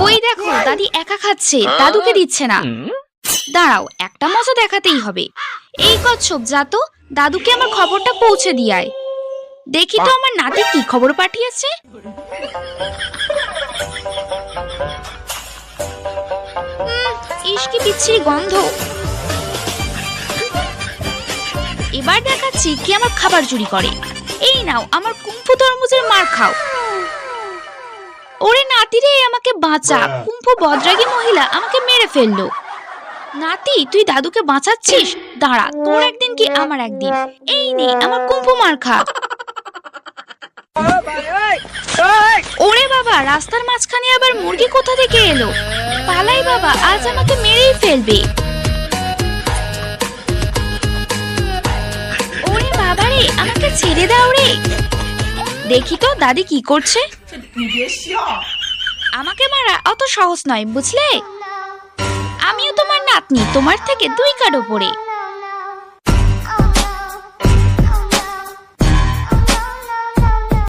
ওই দেখো দাদি একা খাচ্ছে, দাদুকে দিচ্ছে না। দাঁড়াও, একটা মজা দেখাতেই হবে। এই কচ্ছপ, যা তো দাদুকে আমার খবরটা পৌঁছে দিয়ায়। দেখি তো আমার নাতি কি খবর পাঠিয়েছে। ইস কি বিচ্ছিরি গন্ধ। এবার দেখাচ্ছি কি আমার খাবার চুরি করে। এই নাও আমার কুম্ফু তরমুজের মার খাও। ওরে নাতি রে, আমাকে বাঁচা, কুম্ফু বদরাগী মহিলা আমাকে মেরে ফেললো। নাতি, তুই দাদুকে বাঁচাচ্ছিস? দাঁড়া, তোর একদিন কি আমার একদিন। এই নে আমার কুম্ফু মার খা। ওরে বাবা, রাস্তার মাঝখানে আবার মুরগি কোথা থেকে এলো? পালাই বাবা, আজ আমাকে মেরেই ফেলবে। ওরে বাবা রে, আমাকে ছেড়ে দাও রে। দেখি তো দাদি কি করছে। আমাকে মারা অত সহজ নয়, বুঝলে? আমিও তোমার নাতনি, তোমার থেকে 2 কাঠ উপরে।